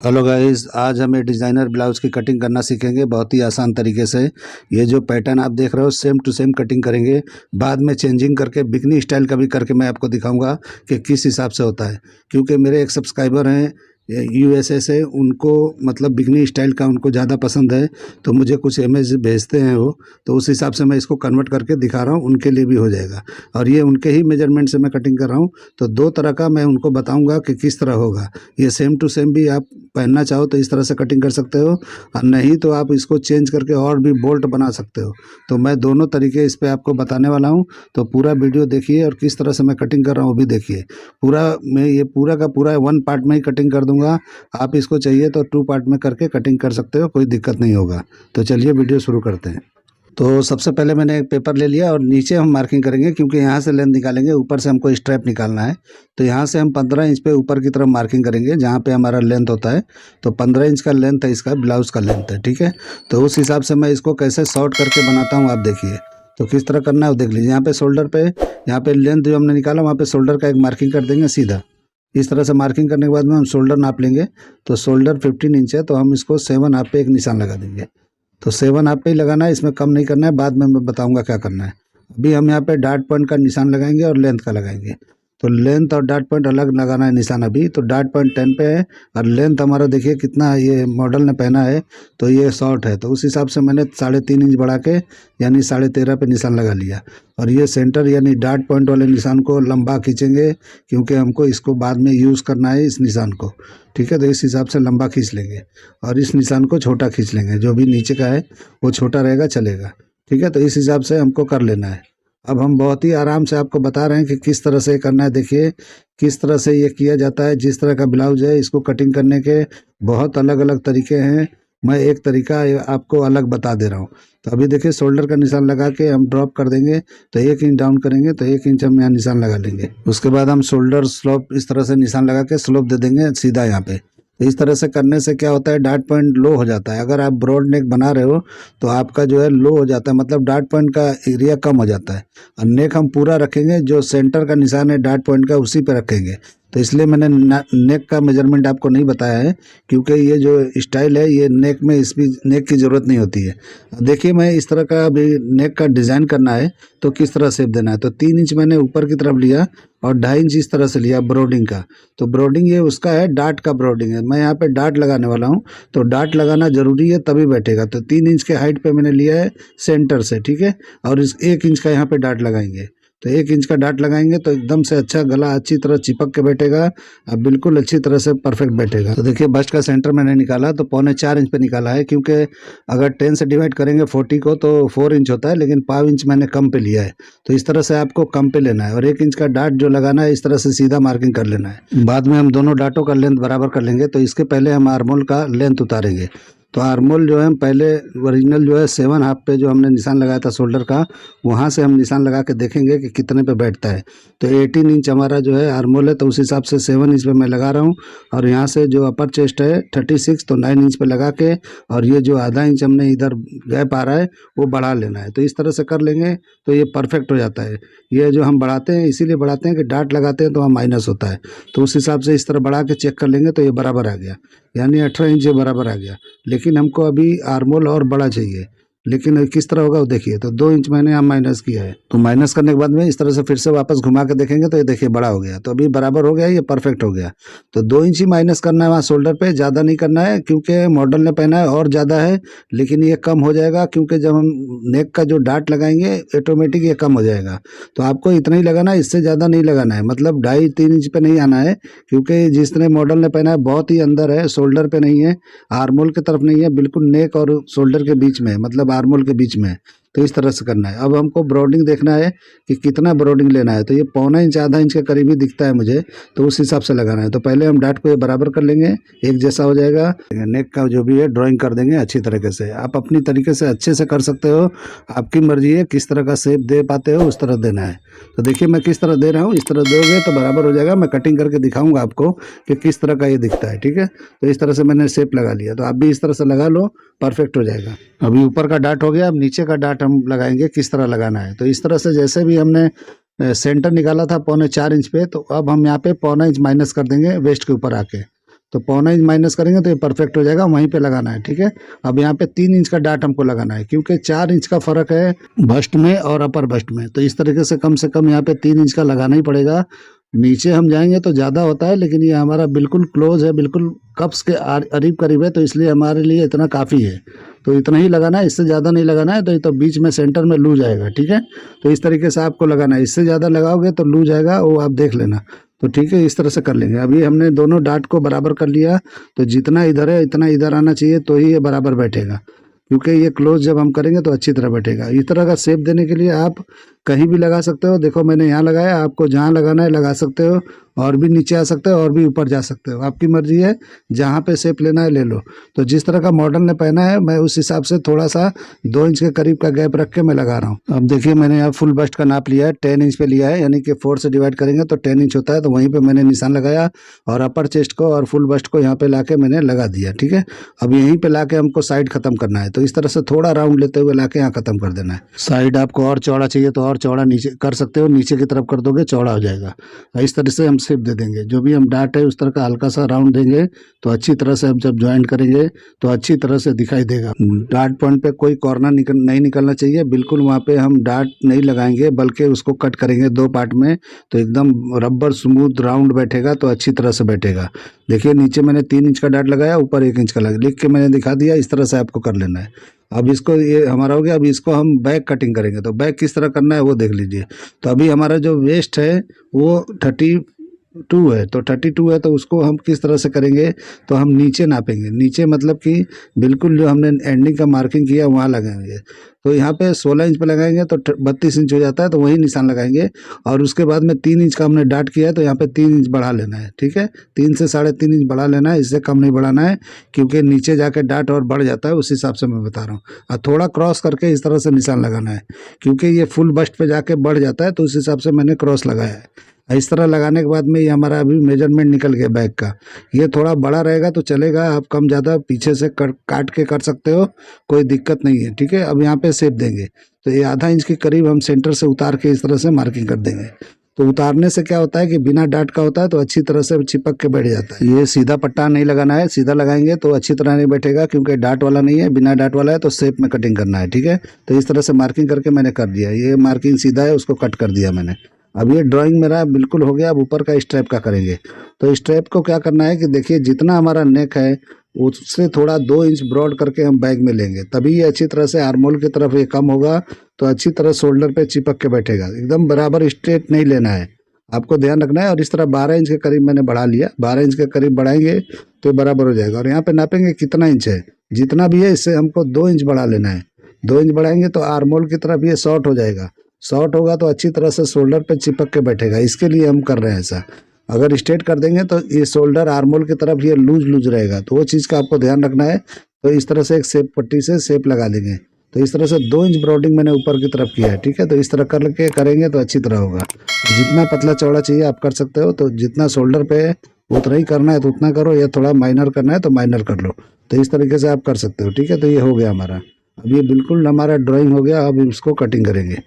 Hello guys, आज हमें designer blouse की कटिंग करना सीखेंगे बहुत ही आसान तरीके से। ये जो पैटर्न आप देख रहे हो सेम टू सेम कटिंग करेंगे। बाद में चेंजिंग करके बिकनी स्टाइल का भी करके मैं आपको दिखाऊंगा कि किस हिसाब से होता है। क्योंकि मेरे एक सब्सक्राइबर हैं यूएसए से, उनको मतलब बिकनी स्टाइल का उनको ज़्यादा पसंद है, तो मुझे कुछ इमेज भेजते हैं वो, तो उस हिसाब से मैं इसको कन्वर्ट करके दिखा रहा हूँ, उनके लिए भी हो जाएगा। और ये उनके ही मेजरमेंट से मैं कटिंग कर रहा हूँ, तो दो तरह का मैं उनको बताऊँगा कि किस तरह होगा। ये सेम टू सेम भी आप पहनना चाहो तो इस तरह से कटिंग कर सकते हो, और नहीं तो आप इसको चेंज करके और भी बोल्ट बना सकते हो। तो मैं दोनों तरीके इस पे आपको बताने वाला हूँ, तो पूरा वीडियो देखिए और किस तरह से मैं कटिंग कर रहा हूँ वो भी देखिए। पूरा मैं ये पूरा का पूरा वन पार्ट में ही कटिंग कर दूंगा। आप इसको चाहिए तो टू पार्ट में करके कटिंग कर सकते हो, कोई दिक्कत नहीं होगा। तो चलिए वीडियो शुरू करते हैं। तो सबसे पहले मैंने एक पेपर ले लिया और नीचे हम मार्किंग करेंगे, क्योंकि यहाँ से लेंथ निकालेंगे, ऊपर से हमको स्ट्रैप निकालना है। तो यहाँ से हम 15 इंच पे ऊपर की तरफ मार्किंग करेंगे जहाँ पे हमारा लेंथ होता है। तो 15 इंच का लेंथ है, इसका ब्लाउज़ का लेंथ है, ठीक है। तो उस हिसाब से मैं इसको कैसे शॉर्ट करके बनाता हूँ आप देखिए। तो किस तरह करना है वो देख लीजिए। यहाँ पे शोल्डर पे, यहाँ पे लेंथ जो हमने निकाला वहाँ पे शोल्डर का एक मार्किंग कर देंगे सीधा। इस तरह से मार्किंग करने के बाद में हम शोल्डर नाप लेंगे। तो शोल्डर 15 इंच है, तो हम इसको 7 हाफ पे एक निशान लगा देंगे। तो 7 हाफ पे ही लगाना है, इसमें कम नहीं करना है, बाद में मैं बताऊंगा क्या करना है। अभी हम यहाँ पे डॉट पॉइंट का निशान लगाएंगे और लेंथ का लगाएंगे। तो लेंथ और डॉट पॉइंट अलग लगाना है निशान अभी। तो डॉट पॉइंट 10 पे है और लेंथ हमारा देखिए कितना ये मॉडल ने पहना है, तो ये शॉर्ट है, तो उस हिसाब से मैंने 3.5 इंच बढ़ा के यानी 13.5 पे निशान लगा लिया। और ये सेंटर यानी डॉट पॉइंट वाले निशान को लंबा खींचेंगे, क्योंकि हमको इसको बाद में यूज़ करना है इस निशान को, ठीक है। तो इस हिसाब से लंबा खींच लेंगे और इस निशान को छोटा खींच लेंगे, जो भी नीचे का है वो छोटा रहेगा चलेगा, ठीक है। तो इस हिसाब से हमको कर लेना है। अब हम बहुत ही आराम से आपको बता रहे हैं कि किस तरह से करना है। देखिए किस तरह से ये किया जाता है। जिस तरह का ब्लाउज है इसको कटिंग करने के बहुत अलग अलग तरीके हैं, मैं एक तरीका आपको अलग बता दे रहा हूँ। तो अभी देखिए शोल्डर का निशान लगा के हम ड्रॉप कर देंगे, तो 1 इंच डाउन करेंगे तो 1 इंच हम यहाँ निशान लगा लेंगे। उसके बाद हम शोल्डर स्लोप इस तरह से निशान लगा के स्लोप दे देंगे सीधा यहाँ पे। तो इस तरह से करने से क्या होता है, डॉट पॉइंट लो हो जाता है। अगर आप ब्रॉड नेक बना रहे हो तो आपका जो है लो हो जाता है, मतलब डॉट पॉइंट का एरिया कम हो जाता है। और नेक हम पूरा रखेंगे, जो सेंटर का निशान है डॉट पॉइंट का उसी पे रखेंगे। तो इसलिए मैंने नेक का मेजरमेंट आपको नहीं बताया है, क्योंकि ये जो स्टाइल है ये नेक में इसकी नेक की ज़रूरत नहीं होती है। देखिए मैं इस तरह का अभी नेक का डिज़ाइन करना है, तो किस तरह शेप देना है। तो 3 इंच मैंने ऊपर की तरफ लिया और 2.5 इंच इस तरह से लिया ब्रोडिंग का। तो ब्रोडिंग ये उसका है, डार्ट का ब्रोडिंग है। मैं यहाँ पे डार्ट लगाने वाला हूँ, तो डार्ट लगाना ज़रूरी है तभी बैठेगा। तो 3 इंच के हाइट पे मैंने लिया है सेंटर से, ठीक है। और इस 1 इंच का यहाँ पे डार्ट लगाएंगे। तो 1 इंच का डार्ट लगाएंगे तो एकदम से अच्छा गला अच्छी तरह चिपक के बैठेगा, अब बिल्कुल अच्छी तरह से परफेक्ट बैठेगा। तो देखिए बस्ट का सेंटर मैंने निकाला तो 3.25 इंच पे निकाला है, क्योंकि अगर 10 से डिवाइड करेंगे 40 को तो 4 इंच होता है, लेकिन 5 इंच मैंने कम पे लिया है। तो इस तरह से आपको कम पे लेना है और 1 इंच का डार्ट जो लगाना है इस तरह से सीधा मार्किंग कर लेना है। बाद में हम दोनों डार्टों का लेंथ बराबर कर लेंगे। तो इसके पहले हम आर्मोल का लेंथ उतारेंगे। तो आर्मोल जो है हम पहले ओरिजिनल जो है 7 हाफ पे जो हमने निशान लगाया था शोल्डर का, वहाँ से हम निशान लगा के देखेंगे कि कितने पे बैठता है। तो 18 इंच हमारा जो है आर्मोल है, तो उस हिसाब से 7 इंच पे मैं लगा रहा हूँ। और यहाँ से जो अपर चेस्ट है 36, तो 9 इंच पे लगा के, और ये जो आधा इंच हमने इधर गैप आ रहा है वो बढ़ा लेना है। तो इस तरह से कर लेंगे तो ये परफेक्ट हो जाता है। ये जो हम बढ़ाते हैं इसीलिए बढ़ाते हैं कि डार्ट लगाते हैं तो वहाँ माइनस होता है। तो उस हिसाब से इस तरह बढ़ा के चेक कर लेंगे तो ये बराबर आ गया, यानी 18 इंच ये बराबर आ गया। लेकिन हमको अभी आर्मोल और बड़ा चाहिए, लेकिन किस तरह होगा वो देखिए। तो 2 इंच मैंने यहाँ माइनस किया है, तो माइनस करने के बाद में इस तरह से फिर से वापस घुमा के देखेंगे तो ये देखिए बड़ा हो गया। तो अभी बराबर हो गया, ये परफेक्ट हो गया। तो 2 इंच ही माइनस करना है वहाँ शोल्डर पे, ज़्यादा नहीं करना है, क्योंकि मॉडल ने पहना है और ज़्यादा है। लेकिन ये कम हो जाएगा, क्योंकि जब हम नेक का जो डार्ट लगाएंगे ऑटोमेटिक ये कम हो जाएगा। तो आपको इतना ही लगाना है, इससे ज़्यादा नहीं लगाना है, मतलब 2.5-3 इंच पे नहीं आना है, क्योंकि जिस तरह मॉडल ने पहना है बहुत ही अंदर है, शोल्डर पे नहीं है, आर्मोल की तरफ नहीं है, बिल्कुल नेक और शोल्डर के बीच में, मतलब आर्मोल के बीच में। तो इस तरह से करना है। अब हमको ब्रॉडिंग देखना है कि कितना ब्रॉडिंग लेना है। तो ये 1.25 इंच आधा इंच के करीब ही दिखता है मुझे, तो उस हिसाब से लगाना है। तो पहले हम डाट को ये बराबर कर लेंगे, एक जैसा हो जाएगा। नेक का जो भी है ड्राइंग कर देंगे अच्छी तरीके से। आप अपनी तरीके से अच्छे से कर सकते हो, आपकी मर्जी है किस तरह का शेप दे पाते हो उस तरह देना है। तो देखिए मैं किस तरह दे रहा हूँ, इस तरह दोगे तो बराबर हो जाएगा। मैं कटिंग करके दिखाऊंगा आपको कि किस तरह का ये दिखता है, ठीक है। तो इस तरह से मैंने शेप लगा लिया, तो आप भी इस तरह से लगा लो, परफेक्ट हो जाएगा। अभी ऊपर का डाट हो गया, अब नीचे का डाट हम लगाएंगे किस तरह लगाना है। तो इस तरह से जैसे भी हमने सेंटर निकाला था 4.25 इंच पे, तो अब हम यहाँ पे 1.25 इंच माइनस कर देंगे वेस्ट के ऊपर आके। तो पौना इंच माइनस करेंगे तो ये परफेक्ट हो जाएगा, वहीं पे लगाना है, ठीक है। अब यहाँ पे 3 इंच का डाट हमको लगाना है, क्योंकि 4 इंच का फर्क है बस्ट में और अपर बस्ट में, तो इस तरीके से कम यहाँ पे 3 इंच का लगाना ही पड़ेगा। नीचे हम जाएंगे तो ज़्यादा होता है, लेकिन ये हमारा बिल्कुल क्लोज है, बिल्कुल कप्स के करीब करीब है, तो इसलिए हमारे लिए इतना काफ़ी है। तो इतना ही लगाना है, इससे ज़्यादा नहीं लगाना है, तो ये तो बीच में सेंटर में लूज आएगा, ठीक है। तो इस तरीके से आपको लगाना है, इससे ज़्यादा लगाओगे तो लूज आएगा, वो आप देख लेना। तो ठीक है, इस तरह से कर लेंगे। अभी हमने दोनों डाट को बराबर कर लिया, तो जितना इधर है इतना इधर आना चाहिए, तो ही ये बराबर बैठेगा, क्योंकि ये क्लोज जब हम करेंगे तो अच्छी तरह बैठेगा। इस तरह का शेप देने के लिए आप कहीं भी लगा सकते हो, देखो मैंने यहाँ लगाया, आपको जहाँ लगाना है लगा सकते हो, और भी नीचे आ सकते हो और भी ऊपर जा सकते हो, आपकी मर्जी है, जहाँ पे शेप लेना है ले लो। तो जिस तरह का मॉडल ने पहना है मैं उस हिसाब से थोड़ा सा 2 इंच के करीब का गैप रख के मैं लगा रहा हूँ। अब देखिए मैंने यहाँ फुल बस्ट का नाप लिया है, 10 इंच पे लिया है, यानी कि 4 से डिवाइड करेंगे तो 10 इंच होता है, तो वहीं पर मैंने निशान लगाया और अपर चेस्ट को और फुल बस्ट को यहाँ पे ला के मैंने लगा दिया, ठीक है। अब यहीं पर ला के हमको साइड खत्म करना है, तो इस तरह से थोड़ा राउंड लेते हुए ला के यहाँ खत्म कर देना है। साइड आपको और चौड़ा चाहिए तो और चौड़ा नीचे कर सकते हो, नीचे की तरफ कर दोगे चौड़ा हो जाएगा। इस तरह से हम शेप दे देंगे, जो भी हम डाट है उस तरह का हल्का सा राउंड देंगे, तो अच्छी तरह से हम जब ज्वाइंट करेंगे तो अच्छी तरह से दिखाई देगा। डाट पॉइंट पे कोई कॉर्नर नहीं निकलना चाहिए, बिल्कुल वहाँ पे हम डाट नहीं लगाएंगे, बल्कि उसको कट करेंगे 2 पार्ट में, तो एकदम रबर स्मूथ राउंड बैठेगा, तो अच्छी तरह से बैठेगा। देखिए नीचे मैंने 3 इंच का डाट लगाया, ऊपर 1 इंच का लगा, लिख के मैंने दिखा दिया, इस तरह से आपको कर लेना है। अब इसको ये हमारा हो गया, अब इसको हम बैक कटिंग करेंगे, तो बैक किस तरह करना है वो देख लीजिए। तो अभी हमारा जो वेस्ट है वो 32 है, तो 32 है, तो उसको हम किस तरह से करेंगे, तो हम नीचे नापेंगे, नीचे मतलब कि बिल्कुल जो हमने एंडिंग का मार्किंग किया वहाँ लगाएंगे। तो यहाँ पे 16 इंच पे लगाएंगे तो 32 इंच हो जाता है, तो वही निशान लगाएंगे। और उसके बाद में 3 इंच का हमने डाट किया है, तो यहाँ पे 3 इंच बढ़ा लेना है, ठीक है। 3 से 3.5 इंच बढ़ा लेना है, इससे कम नहीं बढ़ाना है, क्योंकि नीचे जाके डाट और बढ़ जाता है, उस हिसाब से मैं बता रहा हूँ। और थोड़ा क्रॉस करके इस तरह से निशान लगाना है, क्योंकि ये फुल बस्ट पे जाके बढ़ जाता है, तो उस हिसाब से मैंने क्रॉस लगाया है। इस तरह लगाने के बाद में ये हमारा अभी मेजरमेंट निकल गया बैक का। ये थोड़ा बड़ा रहेगा तो चलेगा, आप कम ज़्यादा पीछे से काट के कर सकते हो, कोई दिक्कत नहीं है, ठीक है। अब यहाँ पे शेप देंगे, तो ये आधा इंच के करीब हम सेंटर से उतार के इस तरह से मार्किंग कर देंगे। तो उतारने से क्या होता है कि बिना डाट का होता है, तो अच्छी तरह से चिपक के बैठ जाता है। ये सीधा पट्टा नहीं लगाना है, सीधा लगाएंगे तो अच्छी तरह नहीं बैठेगा, क्योंकि डाट वाला नहीं है, बिना डाट वाला है, तो शेप में कटिंग करना है, ठीक है। तो इस तरह से मार्किंग करके मैंने कर दिया, ये मार्किंग सीधा है, उसको कट कर दिया मैंने। अब ये ड्राइंग मेरा बिल्कुल हो गया। अब ऊपर का स्ट्रैप का करेंगे, तो स्ट्रैप को क्या करना है कि देखिए जितना हमारा नेक है उससे थोड़ा 2 इंच ब्रॉड करके हम बैक में लेंगे, तभी ये अच्छी तरह से आर्मोल की तरफ ये कम होगा, तो अच्छी तरह शोल्डर पे चिपक के बैठेगा। एकदम बराबर स्ट्रेट नहीं लेना है, आपको ध्यान रखना है। और इस तरह 12 इंच के करीब मैंने बढ़ा लिया, 12 इंच के करीब बढ़ाएंगे तो बराबर हो जाएगा। और यहाँ पे नापेंगे कितना इंच है, जितना भी है इससे हमको 2 इंच बढ़ा लेना है। 2 इंच बढ़ाएंगे तो आर्मोल की तरफ ये शॉर्ट हो जाएगा, शॉर्ट होगा तो अच्छी तरह से शोल्डर पे चिपक के बैठेगा, इसके लिए हम कर रहे हैं ऐसा। अगर स्ट्रेट कर देंगे तो ये शोल्डर आर्मोल की तरफ ये लूज रहेगा, तो वो चीज़ का आपको ध्यान रखना है। तो इस तरह से एक शेप पट्टी से शेप लगा देंगे, तो इस तरह से 2 इंच ब्रॉडिंग मैंने ऊपर की तरफ किया है, ठीक है। तो इस तरह करके करेंगे तो अच्छी तरह होगा। जितना पतला चौड़ा चाहिए आप कर सकते हो, तो जितना शोल्डर पे है उतना ही करना है तो उतना करो, या थोड़ा माइनर करना है तो माइनर कर लो, तो इस तरीके से आप कर सकते हो, ठीक है। तो ये हो गया हमारा, अब ये बिल्कुल हमारा ड्राइंग हो गया। अब इसको कटिंग करेंगे।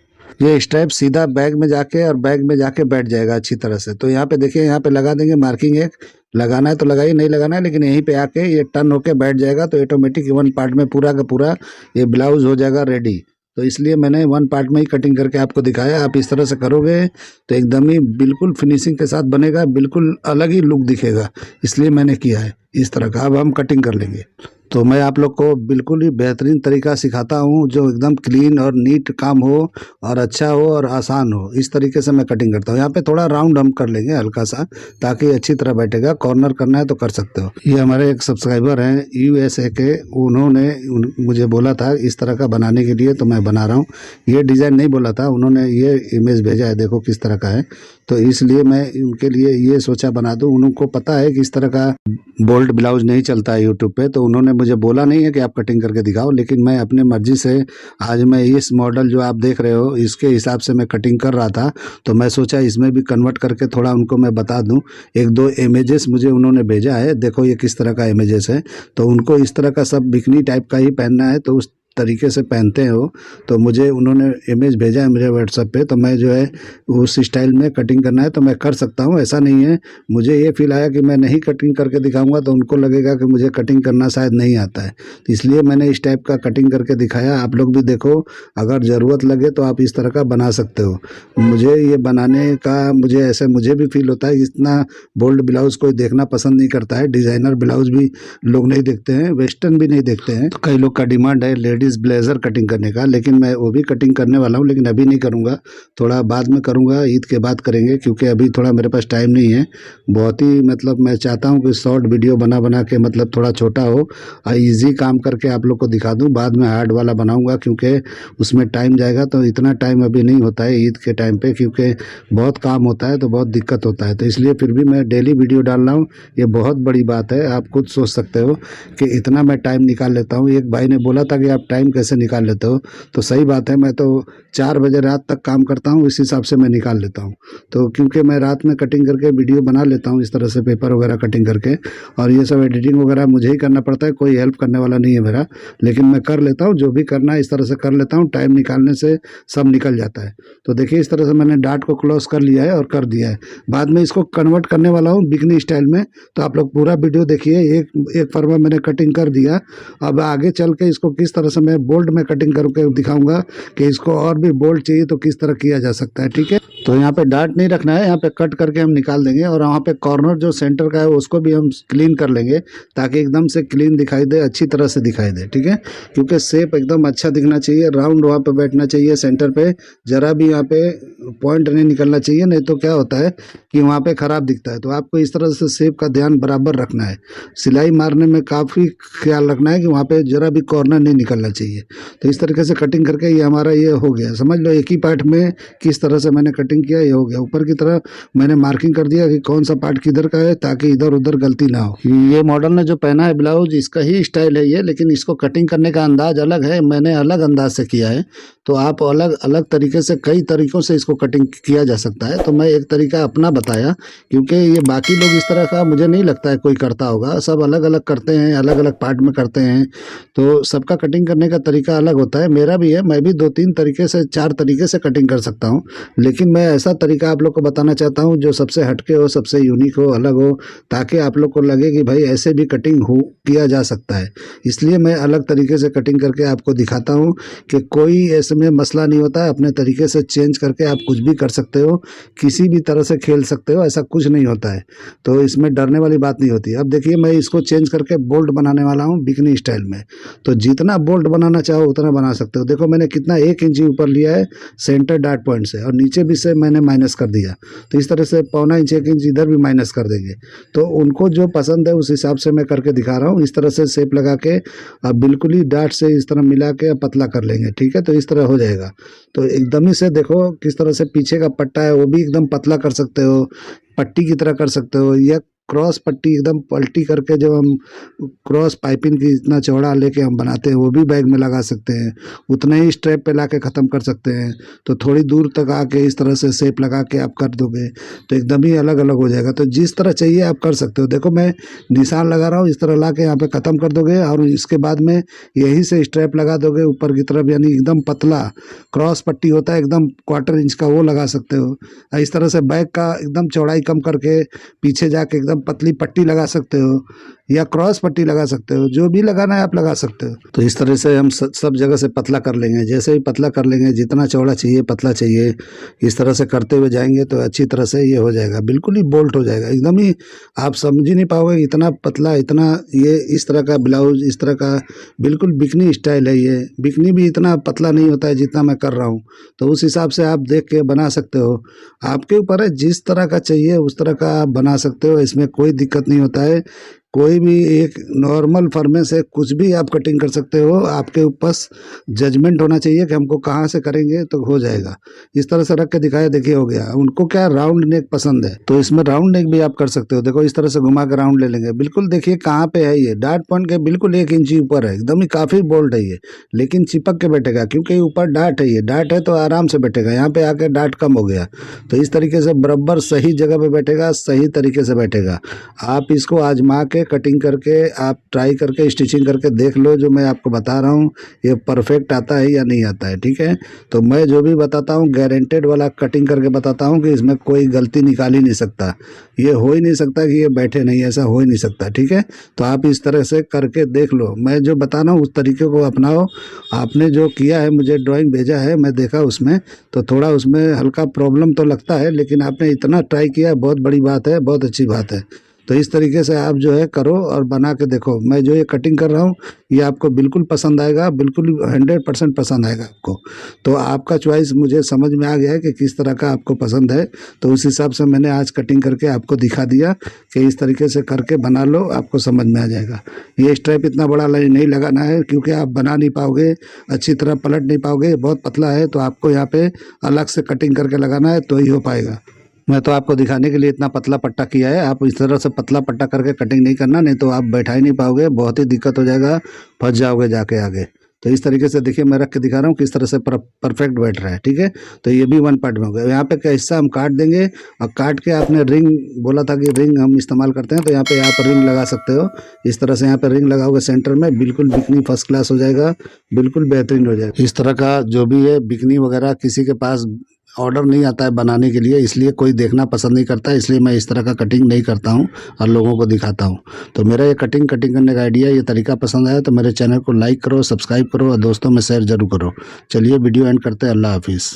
ये स्ट्रैप सीधा बैग में जाके और बैग में जाके बैठ जाएगा अच्छी तरह से। तो यहाँ पे देखिए, यहाँ पे लगा देंगे मार्किंग, एक लगाना है तो लगाइए, नहीं लगाना है, लेकिन यहीं पे आके ये टर्न होके बैठ जाएगा, तो ऑटोमेटिक 1 पार्ट में पूरा का पूरा ये ब्लाउज हो जाएगा रेडी। तो इसलिए मैंने 1 पार्ट में ही कटिंग करके आपको दिखाया। आप इस तरह से करोगे तो एकदम ही बिल्कुल फिनिशिंग के साथ बनेगा, बिल्कुल अलग ही लुक दिखेगा, इसलिए मैंने किया है इस तरह का। अब हम कटिंग कर लेंगे। तो मैं आप लोग को बिल्कुल ही बेहतरीन तरीका सिखाता हूँ, जो एकदम क्लीन और नीट काम हो और अच्छा हो और आसान हो, इस तरीके से मैं कटिंग करता हूँ। यहाँ पे थोड़ा राउंड हम कर लेंगे हल्का सा, ताकि अच्छी तरह बैठेगा। कॉर्नर करना है तो कर सकते हो। ये हमारे एक सब्सक्राइबर हैं USA के, उन्होंने मुझे बोला था इस तरह का बनाने के लिए, तो मैं बना रहा हूँ। ये डिज़ाइन नहीं बोला था, उन्होंने ये इमेज भेजा है, देखो किस तरह का है, तो इसलिए मैं उनके लिए ये सोचा बना दूँ। उनको पता है कि इस तरह का बोल्ट ब्लाउज नहीं चलता है यूट्यूब पे, तो उन्होंने मुझे बोला नहीं है कि आप कटिंग करके दिखाओ, लेकिन मैं अपने मर्जी से आज मैं इस मॉडल जो आप देख रहे हो इसके हिसाब से मैं कटिंग कर रहा था, तो मैं सोचा इसमें भी कन्वर्ट करके थोड़ा उनको मैं बता दूं। 1-2 इमेजेस मुझे उन्होंने भेजा है, देखो ये किस तरह का इमेजेस है। तो उनको इस तरह का सब बिकनी टाइप का ही पहनना है, तो उस तरीके से पहनते हो, तो मुझे उन्होंने इमेज भेजा है मुझे व्हाट्सएप पे, तो मैं जो है उस स्टाइल में कटिंग करना है तो मैं कर सकता हूँ, ऐसा नहीं है। मुझे ये फील आया कि मैं नहीं कटिंग करके दिखाऊंगा तो उनको लगेगा कि मुझे कटिंग करना शायद नहीं आता है, तो इसलिए मैंने इस टाइप का कटिंग करके दिखाया। आप लोग भी देखो, अगर ज़रूरत लगे तो आप इस तरह का बना सकते हो। मुझे ये बनाने का मुझे भी फील होता है, इतना बोल्ड ब्लाउज़ कोई देखना पसंद नहीं करता है, डिज़ाइनर ब्लाउज़ भी लोग नहीं देखते हैं, वेस्टर्न भी नहीं देखते हैं। तो कई लोग का डिमांड है लेडीज़ ब्लेज़र कटिंग करने का, लेकिन मैं वो भी कटिंग करने वाला हूँ, लेकिन अभी नहीं करूँगा, थोड़ा बाद में करूँगा, ईद के बाद करेंगे, क्योंकि अभी थोड़ा मेरे पास टाइम नहीं है। बहुत ही मतलब मैं चाहता हूँ कि शॉर्ट वीडियो बना बना के मतलब थोड़ा छोटा हो और ईजी काम करके आप लोग को दिखा दूँ, बाद में हार्ड वाला बनाऊँगा, क्योंकि उसमें टाइम जाएगा। तो इतना टाइम अभी नहीं होता है ईद के टाइम पे, क्योंकि बहुत काम होता है तो बहुत दिक्कत होता है, तो इसलिए फिर भी मैं डेली वीडियो डाल रहा हूँ। ये बहुत बड़ी बात है, आप खुद सोच सकते हो कि इतना मैं टाइम निकाल लेता हूँ। एक भाई ने बोला था कि आप टाइम कैसे निकाल लेते हो, तो सही बात है, मैं तो 4 बजे रात तक काम करता हूँ, इस हिसाब से मैं निकाल लेता हूँ। तो क्योंकि मैं रात में कटिंग करके वीडियो बना लेता हूँ इस तरह से, पेपर वगैरह कटिंग करके, और ये सब एडिटिंग वगैरह मुझे ही करना पड़ता है, कोई हेल्प करने वाला नहीं है मेरा, लेकिन मैं कर लेता हूँ, जो भी करना है इस तरह से कर लेता हूँ, टाइम निकालने से सब निकल जाता है। तो देखिए इस तरह से मैंने डार्ट को क्लोज कर लिया है और कर दिया है। बाद में इसको कन्वर्ट करने वाला हूँ बिकनी स्टाइल में, तो आप लोग पूरा वीडियो देखिए। एक फरमा मैंने कटिंग कर दिया, अब आगे चल के इसको किस तरह से मैं बोल्ड में कटिंग करके दिखाऊंगा कि इसको और भी बोल्ड चाहिए तो किस तरह किया जा सकता है, ठीक है। तो यहाँ पे डार्ट नहीं रखना है, यहाँ पे कट करके हम निकाल देंगे, और वहाँ पे कॉर्नर जो सेंटर का है उसको भी हम क्लीन कर लेंगे, ताकि एकदम से क्लीन दिखाई दे, अच्छी तरह से दिखाई दे, ठीक है। क्योंकि शेप एकदम अच्छा दिखना चाहिए, राउंड वहाँ पे बैठना चाहिए सेंटर पे, जरा भी यहाँ पे पॉइंट नहीं निकलना चाहिए, नहीं तो क्या होता है कि वहाँ पे ख़राब दिखता है। तो आपको इस तरह से शेप का ध्यान बराबर रखना है, सिलाई मारने में काफ़ी ख्याल रखना है कि वहाँ पे जरा भी कॉर्नर नहीं निकलना चाहिए। तो इस तरीके से कटिंग करके ये हमारा ये हो गया, समझ लो एक ही पार्ट में किस तरह से मैंने कटिंग किया, ये हो गया। ऊपर की तरह मैंने मार्किंग कर दिया कि कौन सा पार्ट किधर का है, ताकि इधर उधर गलती ना हो। ये मॉडल ने जो पहना है ब्लाउज, इसका ही स्टाइल है ये, लेकिन इसको कटिंग करने का अंदाज अलग है, मैंने अलग अंदाज से किया है। तो आप अलग अलग तरीके से, कई तरीक़ों से इसको कटिंग किया जा सकता है, तो मैं एक तरीका अपना बताया, क्योंकि ये बाकी लोग इस तरह का मुझे नहीं लगता है कोई करता होगा, सब अलग अलग करते हैं, अलग अलग पार्ट में करते हैं, तो सबका कटिंग करने का तरीका अलग होता है। मेरा भी है, मैं भी 2-3 तरीके से, 4 तरीके से कटिंग कर सकता हूँ, लेकिन मैं ऐसा तरीका आप लोग को बताना चाहता हूँ जो सबसे हटके हो, सबसे यूनिक हो, अलग हो, ताकि आप लोग को लगे कि भाई ऐसे भी कटिंग हो किया जा सकता है। इसलिए मैं अलग तरीके से कटिंग करके आपको दिखाता हूँ कि कोई ऐसे में मसला नहीं होता है, अपने तरीके से चेंज करके आप कुछ भी कर सकते हो, किसी भी तरह से खेल सकते हो, ऐसा कुछ नहीं होता है, तो इसमें डरने वाली बात नहीं होती। अब देखिए मैं इसको चेंज करके बोल्ट बनाने वाला हूँ बिकनी स्टाइल में, तो जितना बोल्ट बनाना चाहो उतना बना सकते हो। देखो मैंने कितना 1 इंच ऊपर लिया है सेंटर डार्ट पॉइंट से, और नीचे भी से मैंने माइनस कर दिया, तो इस तरह से 1.25 इंच 1 इंच इधर भी माइनस कर देंगे। तो उनको जो पसंद है उस हिसाब से मैं करके दिखा रहा हूँ। इस तरह से शेप लगा के अब बिल्कुल ही डार्ट से इस तरह मिला के पतला कर लेंगे, ठीक है। तो इस तरह हो जाएगा। तो एकदम ही से देखो किस तरह से पीछे का पट्टा है वो भी एकदम पतला कर सकते हो, पट्टी की तरह कर सकते हो, या क्रॉस पट्टी एकदम पलटी करके जब हम क्रॉस पाइपिंग की इतना चौड़ा लेके हम बनाते हैं वो भी बैग में लगा सकते हैं, उतना ही स्ट्रैप पे लाके ख़त्म कर सकते हैं। तो थोड़ी दूर तक आके इस तरह से शेप लगा के आप कर दोगे तो एकदम ही अलग अलग हो जाएगा। तो जिस तरह चाहिए आप कर सकते हो। देखो मैं निशान लगा रहा हूँ, इस तरह ला के यहाँ पे ख़त्म कर दोगे, और इसके बाद में यहीं से स्ट्रैप लगा दोगे ऊपर की तरफ, यानी एकदम पतला क्रॉस पट्टी होता है एकदम 1/4 इंच का, वो लगा सकते हो। इस तरह से बैग का एकदम चौड़ाई कम करके पीछे जाके एकदम पतली पट्टी लगा सकते हो, या क्रॉस पट्टी लगा सकते हो, जो भी लगाना है आप लगा सकते हो। तो इस तरह से हम सब जगह से पतला कर लेंगे, जैसे ही पतला कर लेंगे, जितना चौड़ा चाहिए पतला चाहिए, इस तरह से करते हुए जाएंगे तो अच्छी तरह से ये हो जाएगा, बिल्कुल ही बोल्ट हो जाएगा, एकदम ही आप समझ ही नहीं पाओगे इतना पतला, इतना ये इस तरह का ब्लाउज, इस तरह का बिल्कुल बिकनी स्टाइल है। ये बिकनी भी इतना पतला नहीं होता है जितना मैं कर रहा हूँ, तो उस हिसाब से आप देख के बना सकते हो। आपके ऊपर है, जिस तरह का चाहिए उस तरह का आप बना सकते हो, इसमें कोई दिक्कत नहीं होता है। कोई भी एक नॉर्मल फर्मे से कुछ भी आप कटिंग कर सकते हो, आपके ऊपर जजमेंट होना चाहिए कि हमको कहाँ से करेंगे तो हो जाएगा। इस तरह से रख के दिखाया, देखिए हो गया। उनको क्या राउंड नेक पसंद है तो इसमें राउंड नेक भी आप कर सकते हो। देखो इस तरह से घुमा के राउंड ले लेंगे, बिल्कुल देखिए कहाँ पे है, ये डार्ट पॉइंट के बिल्कुल 1 इंच ऊपर है, एकदम ही काफ़ी बोल्ड है ये, लेकिन चिपक के बैठेगा क्योंकि ऊपर डार्ट है, ये डार्ट है तो आराम से बैठेगा। यहाँ पे आके डार्ट कम हो गया तो इस तरीके से बराबर सही जगह पे बैठेगा, सही तरीके से बैठेगा। आप इसको आजमा के कटिंग करके आप ट्राई करके स्टिचिंग करके देख लो, जो मैं आपको बता रहा हूँ ये परफेक्ट आता है या नहीं आता है, ठीक है। तो मैं जो भी बताता हूँ गारंटेड वाला कटिंग करके बताता हूँ कि इसमें कोई गलती निकाल ही नहीं सकता, ये हो ही नहीं सकता कि ये बैठे नहीं, ऐसा हो ही नहीं सकता, ठीक है। तो आप इस तरह से करके देख लो, मैं जो बता रहा हूँ उस तरीके को अपनाओ। आपने जो किया है, मुझे ड्राइंग भेजा है, मैं देखा उसमें तो थोड़ा उसमें हल्का प्रॉब्लम तो लगता है, लेकिन आपने इतना ट्राई किया है, बहुत बड़ी बात है, बहुत अच्छी बात है। तो इस तरीके से आप जो है करो और बना के देखो। मैं जो ये कटिंग कर रहा हूँ ये आपको बिल्कुल पसंद आएगा, बिल्कुल 100% पसंद आएगा आपको। तो आपका चॉइस मुझे समझ में आ गया है कि किस तरह का आपको पसंद है, तो उस हिसाब से मैंने आज कटिंग करके आपको दिखा दिया कि इस तरीके से करके बना लो, आपको समझ में आ जाएगा। ये स्ट्रैप इतना बड़ा नहीं लगाना है, क्योंकि आप बना नहीं पाओगे, अच्छी तरह पलट नहीं पाओगे, बहुत पतला है, तो आपको यहाँ पे अलग से कटिंग करके लगाना है तो ही हो पाएगा। मैं तो आपको दिखाने के लिए इतना पतला पट्टा किया है, आप इस तरह से पतला पट्टा करके कटिंग नहीं करना, नहीं तो आप बैठा ही नहीं पाओगे, बहुत ही दिक्कत हो जाएगा, फंस जाओगे जाके आगे। तो इस तरीके से देखिए मैं रख के दिखा रहा हूँ किस तरह से परफेक्ट बैठ रहा है, ठीक है। तो ये भी वन पार्ट में हो गया। यहाँ पे का हिस्सा हम काट देंगे, और काट के आपने रिंग बोला था कि रिंग हम इस्तेमाल करते हैं, तो यहाँ पे आप रिंग लगा सकते हो। इस तरह से यहाँ पे रिंग लगाओगे सेंटर में, बिल्कुल बिकनी फर्स्ट क्लास हो जाएगा, बिल्कुल बेहतरीन हो जाएगा। इस तरह का जो भी है बिकनी वगैरह किसी के पास ऑर्डर नहीं आता है बनाने के लिए, इसलिए कोई देखना पसंद नहीं करता, इसलिए मैं इस तरह का कटिंग नहीं करता हूँ और लोगों को दिखाता हूँ। तो मेरा ये कटिंग करने का आइडिया, ये तरीका पसंद आया तो मेरे चैनल को लाइक करो, सब्सक्राइब करो और दोस्तों में शेयर जरूर करो। चलिए वीडियो एंड करते हैं, अल्लाह हाफिज़।